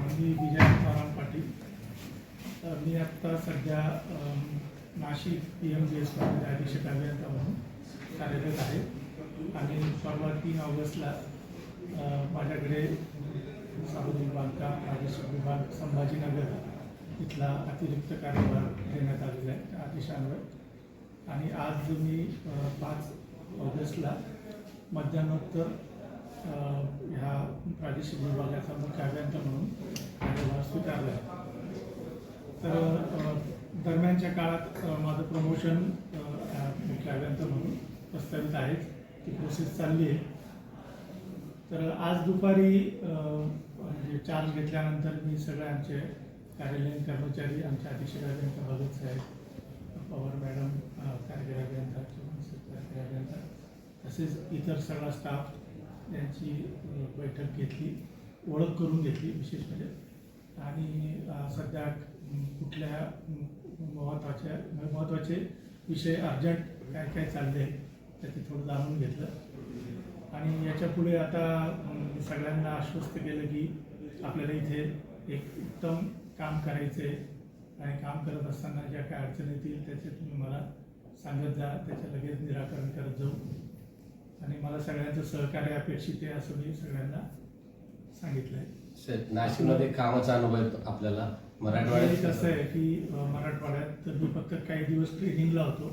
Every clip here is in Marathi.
मी विजय तुकाराम पाटील. मी आत्ता सध्या नाशिक PMGSमध्ये अधीक्षक अभियंता म्हणून कार्यरत आहे आणि परवा 3 ऑगस्टला माझ्याकडे सार्वजनिक बांधकाम प्रादेशिक विभाग संभाजीनगर इथला अतिरिक्त कार्यभार देण्यात आलेला आहे त्या आदेशान्वये. आणि आज मी 5 ऑगस्टला मध्यान्होत्तर ह्या प्रादेशिक विभागाचा मुख्य अभियंता म्हणून कार्यभार स्वीकारला आहे. तर दरम्यानच्या काळात माझं प्रमोशन मुख्य अभियंता म्हणून प्रस्तावित आहे, ती प्रोसेस चालली आहे. तर आज दुपारी म्हणजे चार्ज घेतल्यानंतर मी सगळे आमचे कार्यालयीन कर्मचारी, आमचे अधीक्षक अभियंता भगत साहेब, पवार मॅडम, कार्यकारी अभियंता, कार्यकारी अभियंता, तसेच इतर सगळा स्टाफ यांची बैठक घेतली, ओळख करून घेतली विशेष म्हणजे. आणि सध्या कुठल्या महत्त्वाचे विषय अर्जंट काय काय चालले त्याचे थोडं जाणून घेतलं. आणि याच्या पुढे आता सगळ्यांना आश्वस्त केलं की आपल्याला इथे एक उत्तम काम करायचं आहे आणि काम करत असताना ज्या काय अडचणी येतील त्याचे तुम्ही मला सांगत जा, त्याचं लगेच निराकरण करत जाऊ. आणि मला सगळ्यांचं सहकार्य अपेक्षित आहे असं मी सगळ्यांना सांगितलं आहे. नाशिकमध्ये कामाचा अनुभव आहे आपल्याला. मराठवाड्यात कसं आहे की मराठवाड्यात तर मी फक्त काही दिवस ट्रेनिंगला होतो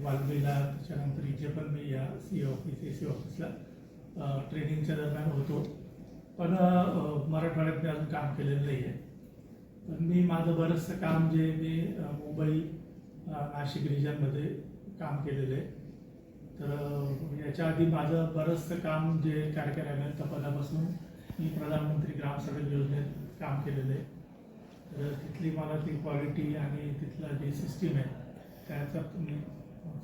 वालबीला, त्याच्यानंतर इथे पण मी या AC ऑफिसला ट्रेनिंगच्या दरम्यान होतो. पण मराठवाड्यात मी अजून काम केलेलं नाही आहे. पण मी माझं बरंचसं काम जे मी मुंबई नाशिक रिजनमध्ये काम केलेलं आहे. तर याच्या आधी माझं बरंचसं काम जे कार्यकारी अभियंता पदापासून मी प्रधानमंत्री ग्राम सडक योजनेत काम केलेलं आहे. तर तिथली मला ती क्वालिटी आणि तिथला जी सिस्टीम आहे त्याचा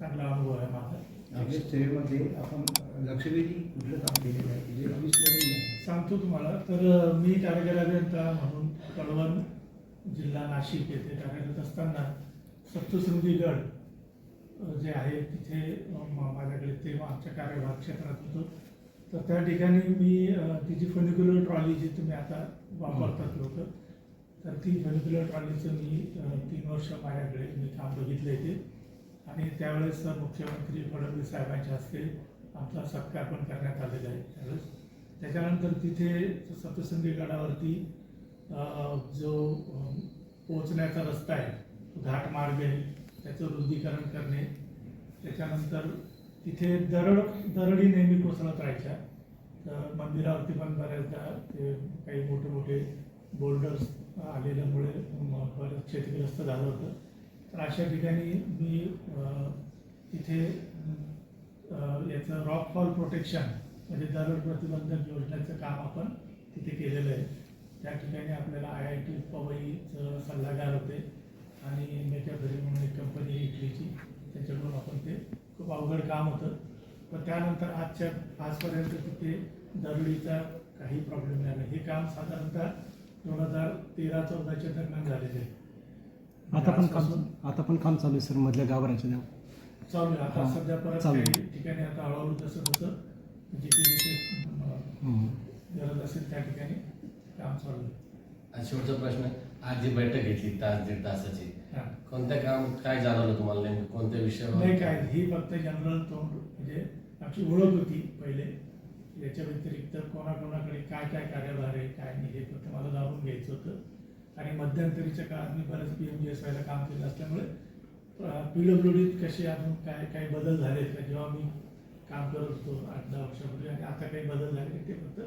चांगला अनुभव आहे माझा. आपल्या सेवेमध्ये आपण लक्षवेधी कुठलं काम केलेलं आहे जे ऑफिसमध्ये सांगतो तुम्हाला. तर मी कार्यकारी अभियंता म्हणून कळवण जिल्हा नाशिक येथे कार्यरत असताना सप्तशृंगी गड जे आहे तिथे माझ्याकडे ते आमच्या कार्यभार क्षेत्रात होतं. तर त्या ठिकाणी मी तिची फनिक्युलर ट्रॉली जी तुम्ही आता वापरतात लोक, तर ती फनिक्युलर ट्रॉलीचं मी 3 वर्ष माझ्याकडे मी काम बघितलं इथे. आणि त्यावेळेस मुख्यमंत्री फडणवीस साहेबांच्या हस्ते आमचा सत्कार पण करण्यात आलेला आहे त्यावेळेस. त्याच्यानंतर तिथे सप्तशृंगी गडावरती जो पोहोचण्याचा रस्ता आहे घाट मार्ग आहे त्याचं रुंदीकरण करणे. त्याच्यानंतर तिथे दरडी नेहमी कोसळत राहायच्या. तर मंदिरावरती पण बऱ्याचदा ते काही मोठे मोठे बोल्डर्स आलेल्यामुळे बरंच क्षतिग्रस्त झालं होतं. तर अशा ठिकाणी मी तिथे याचं रॉक फॉल प्रोटेक्शन म्हणजे दरड प्रतिबंधक योजनेचं काम आपण तिथे केलेलं आहे. त्या ठिकाणी आपल्याला IIT पवईचं सल्लागार होते आणि मेकॅफरी म्हणून एक कंपनी इटलीची, त्याच्याकडून आपण ते खूप अवघड काम होतं. पण त्यानंतर आजपर्यंत तिथे दरडीचा काही प्रॉब्लेम नाही. हे काम साधारणतः 2013-14च्या दरम्यान झालेले आहे. आता पण काम चालू आहे सर मधल्या गाभाऱ्याच्या चालू आहे. आता सध्या परत काही ठिकाणी आता हळूहळू जसं जसं जिथे गरज असेल त्या ठिकाणी काम चालू आहे. शेवटचा प्रश्न, आज जी बैठक घेतली 1.5 तासाची, कोणत्या काम काय जाणवलं तुम्हाला, नेमकं कोणत्या विषयावर? नाही काय, ही फक्त जनरल तोंड म्हणजे आमची ओळख होती पहिले. याच्या व्यतिरिक्त कोणाकोणाकडे काय काय कार्यभार आहे काय नाही हे फक्त मला जाणून घ्यायचं होतं. आणि मध्यंतरीच्या काळात मी बरेच PMGSYला काम केलं असल्यामुळे PWDत कसे अजून काय काय बदल झाले का जेव्हा मी काम करत होतो 8-10 वर्षापूर्वी आणि आता काही बदल झाले ते फक्त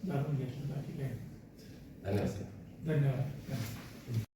जाणून घेतलं, बाकी काही. धन्यवाद. धन्यवाद.